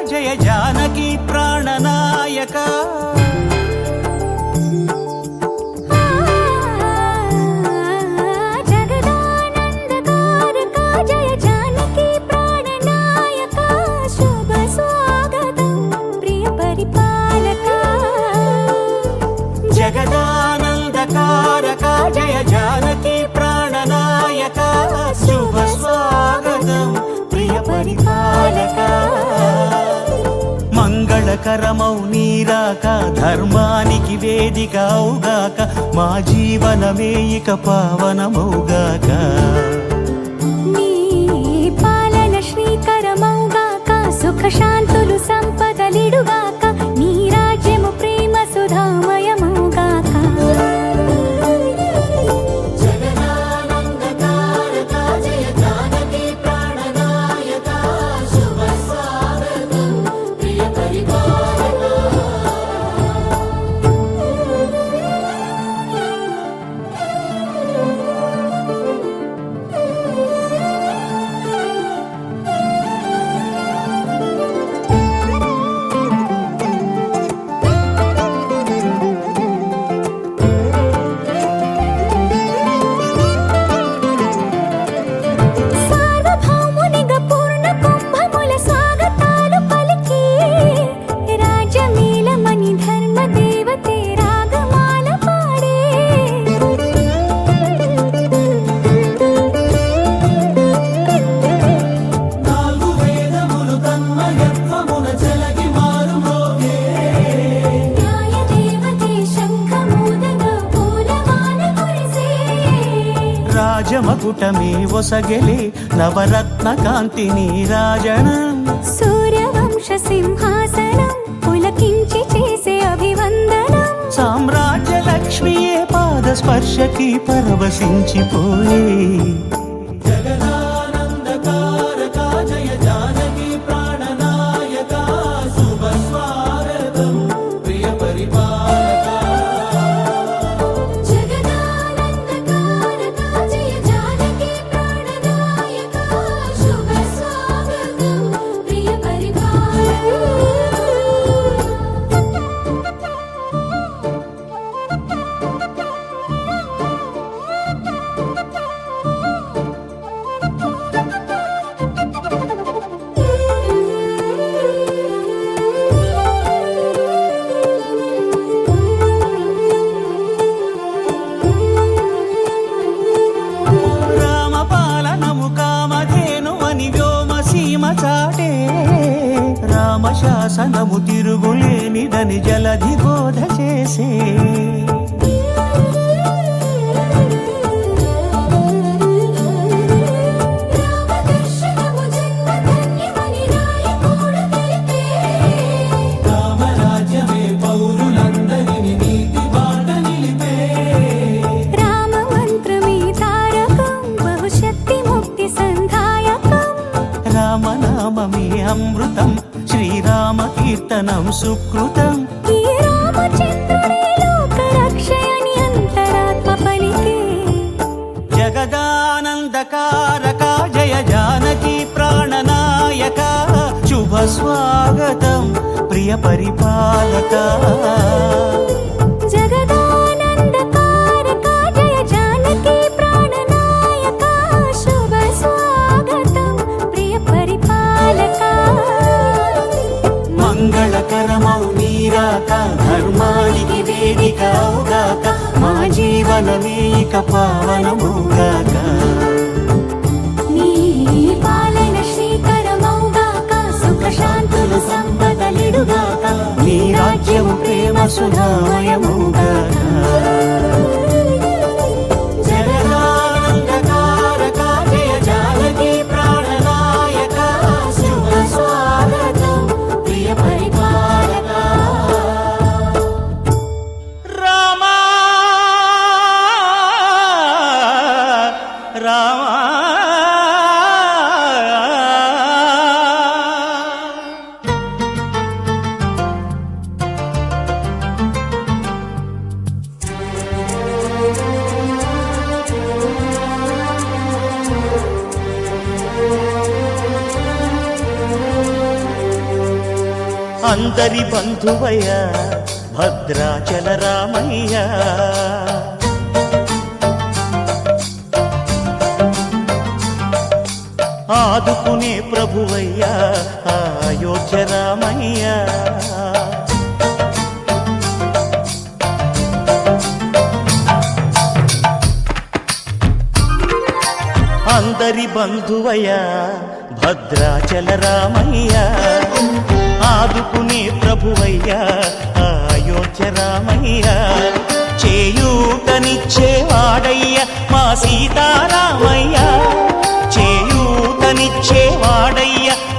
జయ జానకి ప్రాణనాయక జగదానందకారక జయ జానకి ప్రాణనాయక శుభ స్వాగతం ప్రియ పరిపాలక జగదానందకారక జయ జానకి ప్రాణనాయక శుభ స్వాగతం ప్రియ పరిపాలక మంగళకరమౌ నీరాక ధర్మానికి వేదిక అవుగాక మా జీవనమే ఇక పావనమౌగాక నీ పాలన శ్రీకరమౌగాక సుఖ శాంతులు సంపదలిడుగాక నీ రాజ్యము ప్రేమ సుధామయమౌగాక రాజమకుటమే ఒసగెలే నవరత్న కాంతి నీరాజనం సూర్యవంశ సింహాసనం పులకించి చేసే అభివందనం సామ్రాజ్య లక్ష్మియే పాద స్పర్శకి పరవశించిపోయే జగదానందకారక జయ జానకి ప్రాణనాయక శుభ స్వాగతం ప్రియ పరిపాలక రామశాసనము తిరుగులేనిదని జలధి బోధ చేసే రామరాజ్యమే పౌరులందరిని నీతి బాట నిలిపే రామ మంత్రమే తారకం బహుశక్తి ముక్తి సంధాయకం రామనామమే అమృతం శ్రీరామ కీర్తనం సుకృతం ఈ రామచంద్రుడే లోక రక్షయని అంతరాత్మ పలికే జగదానందకారక జయ జానకి ప్రాణనాయక శుభ స్వాగతం ప్రియ పరిపాలక జగదానందకారక జయ జానకి ప్రాణనాయక శుభ స్వాగతం ప్రియ పరిపాలక మంగళకరమౌ నీరాక ధర్మానికి వేదిక అవుగాక మా జీవనమే ఇక పావనమౌగాక నీ పాలన శ్రీకరమౌగాక సుఖ శాంతులు సంపదలిడుగాక నీ రాజ్యము ప్రేమ సుధామయమౌగాక జగదానందకారక రామా అందరి బంధువయ్య భద్రాచల రామయ్య ఆదుకునే ప్రభువయ్య అయోధ్య రామయ్య అందరి బంధువయ్య భద్రాచల రామయ్య ఆదుకునే ప్రభువయ్యా అయోధ్య రామయ్య చేయూతనిచ్చేవాడయ్య మా సీతారామయ్య చేయూతనిచ్చేవాడయ్య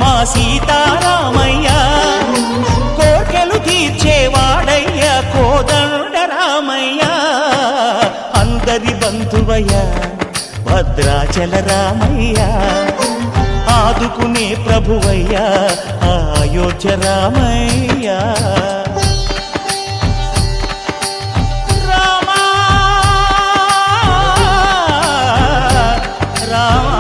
మా సీతారామయ్య కోర్కెలు తీర్చేవాడయ్య కోదండ రామయ్య అందరి బంధువయ్య భద్రాచల రామయ్య ఆదుకునే ప్రభువయ్యా అయోధ్య రామయ్య రామా రామా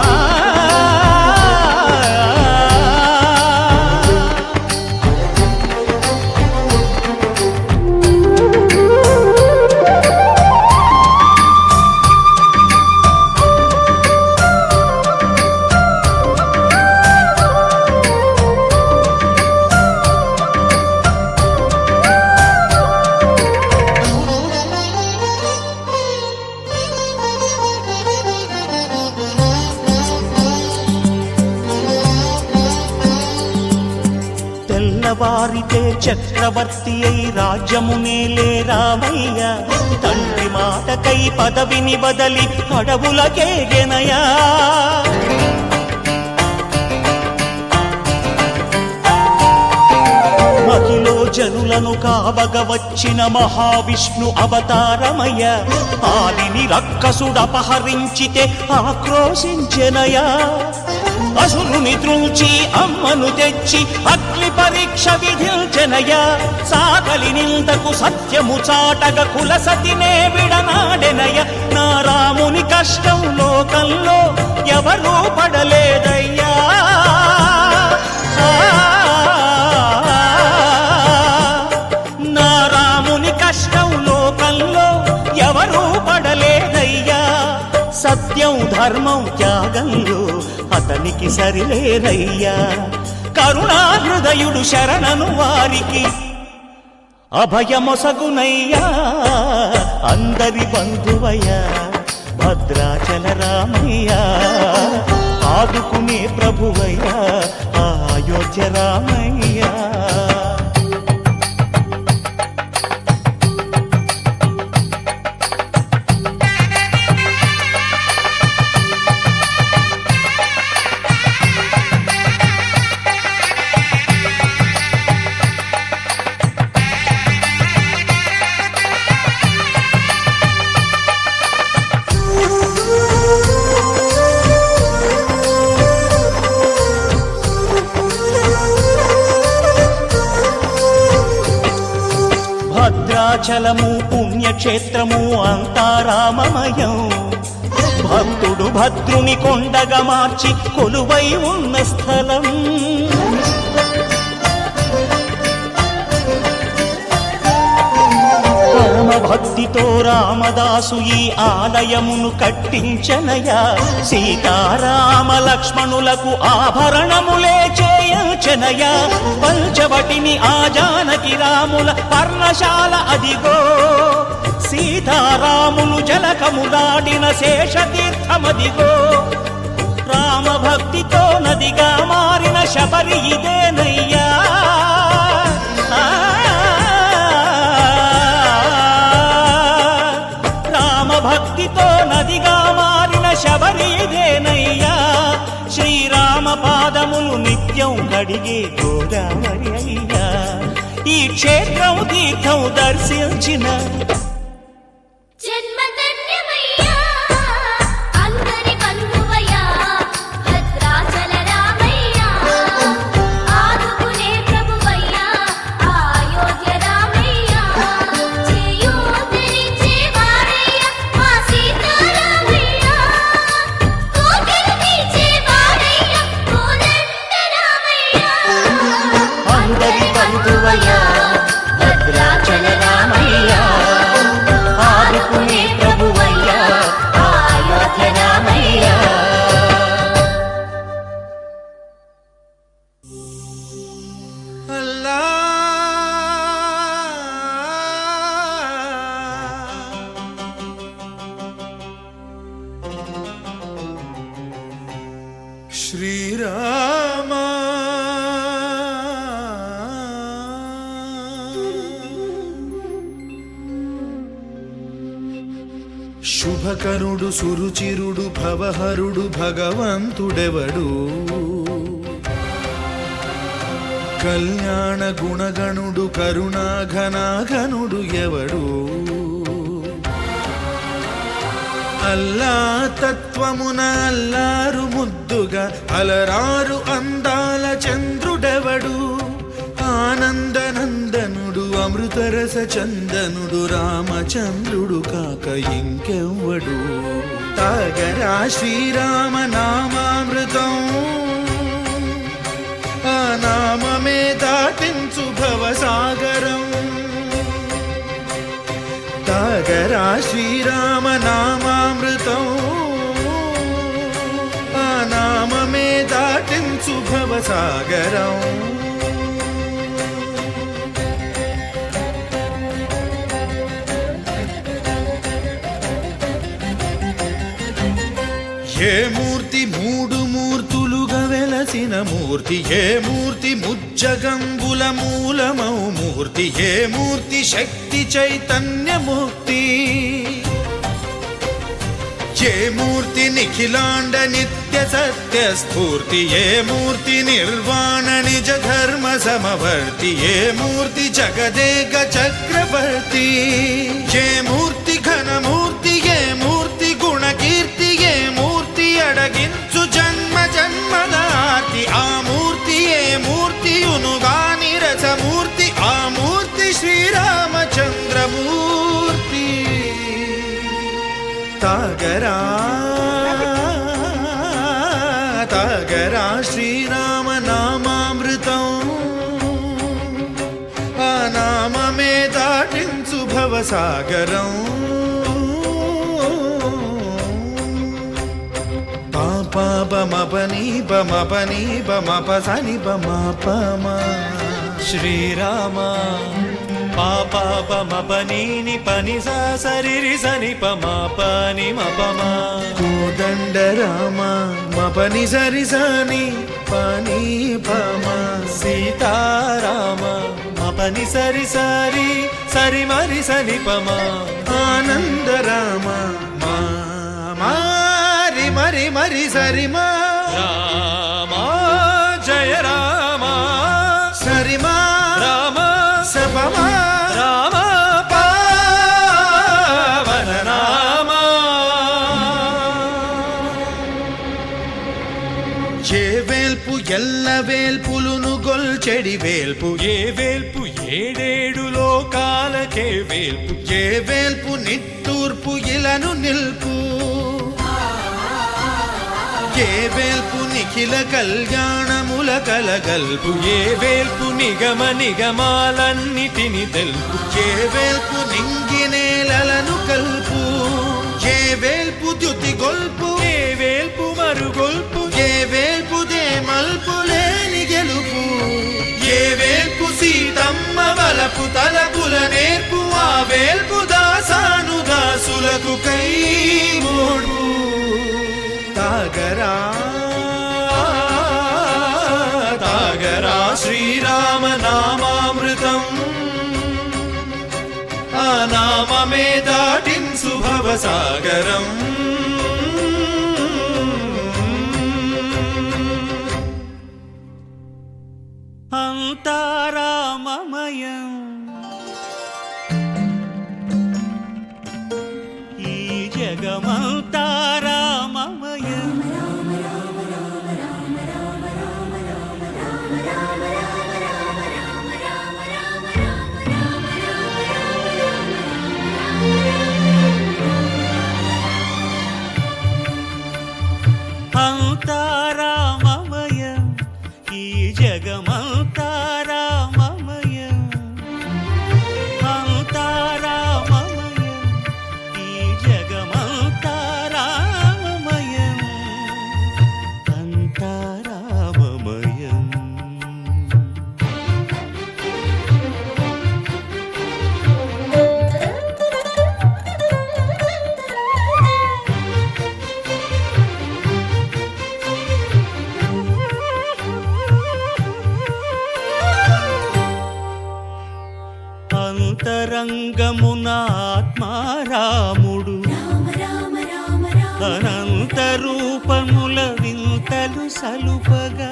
వారితే చక్రవర్తి అయి రాజ్యమునేలే రామయ్య తండ్రి మాటకై పదవిని బదలి అడవులకేగెనయా మహిలో జనులను కావగ వచ్చిన మహావిష్ణు అవతారమయ్య ఆలిని రక్కసుడపహరించితే ఆక్రోశించెనయా అసురుని త్రుంచి అమ్మను తెచ్చి అగ్ని పరీక్ష విధించెనయ సాగలి నిందకు సత్యము చాటగ కులసతినే విడనాడెనయ నా రాముని కష్టం లోకంలో ఎవరూ పడలేదయ్యా నా రాముని కష్టం లోకంలో ఎవరూ పడలేదయ్యా సత్యం ధర్మం త్యాగంలో అతనికి సరిలేరయ్యా కరుణాహృదయుడు శరణను వారికి అభయమొసగునయ్యా అందరి బంధువయ్యా భద్రాచల రామయ్య ఆదుకునే ప్రభువయ్యా అయోధ్య రామయ్య భద్రాచలము పుణ్యక్షేత్రము అంతా రామమయం భక్తుడు భద్రుని కొండగా మార్చి కొలువై ఉన్న స్థలం పరమ భక్తితో రామదాసు ఈ ఆలయమును కట్టించనయా సీతారామ లక్ష్మణులకు ఆభరణములే చేయించనయా పంచవటిని ఆ జానకి రాముల పర్ణశాల అదిగో సీతారాములు జలకములాడిన శేషతీర్థమదిగో రామ భక్తితో నదిగా మారిన శబరి ఇదేనయ్యా భక్తితో నదిగా మారిన శబరి ఇదేనయ్యా శ్రీరామ పాదములు నిత్యం కడిగే గోదావరి అయ్యా ఈ క్షేత్రం తీర్థం దర్శించిన జన్మధన్యమయ్యా అందరి శ్రీరామ శుభకరుడు సురుచిరుడు భవహరుడు భగవంతుడెవడు కళ్యాణ గుణగణుడు కరుణాఘనాఘనుడు ఎవడు అల్లా తత్వమున అల్లారు ముద్దుగా అలరారు అందాల చంద్రుడెవడు ఆనందనందనుడు అమృతరస చందనుడు రామచంద్రుడు కాక ఇంకెవ్వడు తాగరా శ్రీరామ నామామృతం ఆ నామమే దాటించు భవసాగరం తాగరా శ్రీరామ నామామృతం ఆ నామమే దాటించు భవసాగరం ఏ మూర్తి మూడు మూర్తులుగా వెలసిన మూర్తి ఏ మూర్తి ముజ్జగంబుల మూలమౌ మూర్తి ఏ మూర్తి శక్తి చైతన్యమూర్తి ఏ మూర్తి నిఖిలాండ నిత్య సత్య స్ఫూర్తి ఏ మూర్తి నిర్వాణ నిజ ధర్మ సమవర్తి ఏ మూర్తి జగదేక చక్రవర్తి ఏ మూర్తి ఘనమూర్తి ఏ మూర్తి గుణకీర్తి ఏ మూర్తి అడగించు జన్మ జన్మదార్తి ఆ మూర్తి ఏ మూర్తి ఉనుగాని రసమూర్తి ఆ మూర్తి శ్రీరామచంద్రమూర్తి తాగరా తాగరా శ్రీరామ నామామృతం ఆ నామమే దాటించు భవసాగరం పాపమపని బమపని బమపసని బమపమా శ్రీరామ పాపమపనీని పని సరి సని పని మపమా కోదండ రామ మపని సరి సని పని పమా సీతారామ మపని సరి సరి సరి మరి సని పమా ఆనంద రామ మారి మరి మరి సరి మా రామ జయ రామ సరిమా రామ సపమా రామ పావన రామ ఏ వేల్పు ఎల్ల వేల్పులును గొల్చెడి వేల్పు ఏ వేల్పు ఏడేడు లోకాలకే వేల్పు ఏ వేల్పు నిట్టూర్పు ఇలను నిల్పు ఏ వేల్పు నిఖిల కళ్యాణముల కలగల్పు ఏ వేల్పు నిగమ నిగమాలన్నిటిని తెలుపు ఏ వేల్పు నింగినేలను కల్పు ఏ వేల్పు ద్యుతి గొల్పు ఏ వేల్పు మరుగొల్పు ఏ వేల్పు దే మల్పు లేని గెలుపు ఏ వేల్పు సీతమ్మ వలపు తలపుల నేర్పు ఆ వేల్పు దాసాను దాసులకు కై మోడు తాగరా తాగరా శ్రీరామ నామామృతం ఆ నామమే దాటించు భవసాగరం అంతారామమయం ఈ జగమంతారామమయం అంతారామమయం ఈ జగమంతారామమయం అంతారామమయం ఈ జగమంతారామమయం అంతారామమయం అంతరంగమున ఆత్మారాముడు రామ రామ రామ రామ అనంత రూపముల వింతలు సలుపగా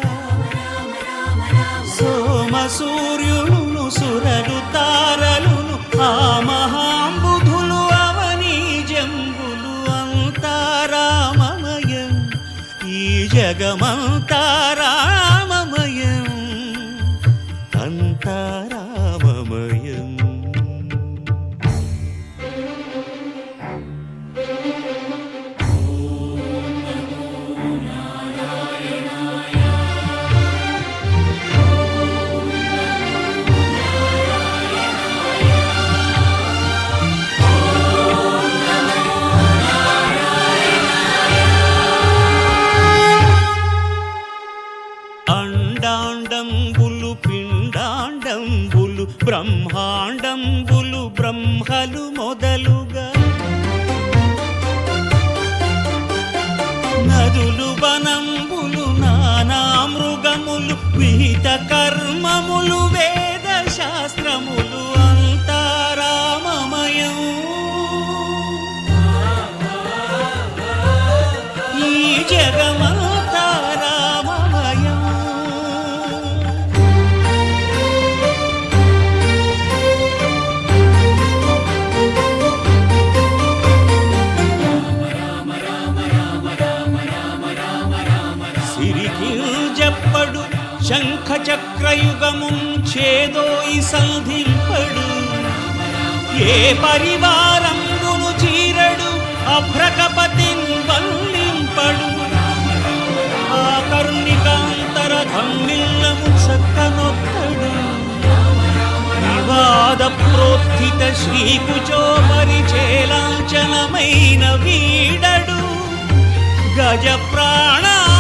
సోమ సూర్యులను సురలు తారలును ఆ మహాంబుధులు అవనీ జంబులు అంతా రామమయం ఈ జగమంతా రామమయం అంతా రామమయం. అండాండంబులు పిండాండంబులు బ్రహ్మాండంబులు బ్రహ్మలు మొదలుగా నదులు వనంబులు నానా మృగములు విహిత కర్మములు వేద శాస్త్రములు అంతా రామమయం ఈ జగమంతా రామమయం. సిరికి చెప్పడు శంఖ చక్రయుగము చేదోయి సంధింపడు ఏ పరివారంబును చీరడు అభ్రకపతిన్ వల్లింపడు ఆ కర్ణికాంతర ధమ్మిల్లము చక్కనొక్కడు వివాద ప్రోత్థిత శ్రీకుచో పరిచేలాంఛనమైన వీడడు గజ ప్రాణావనోత్సాహి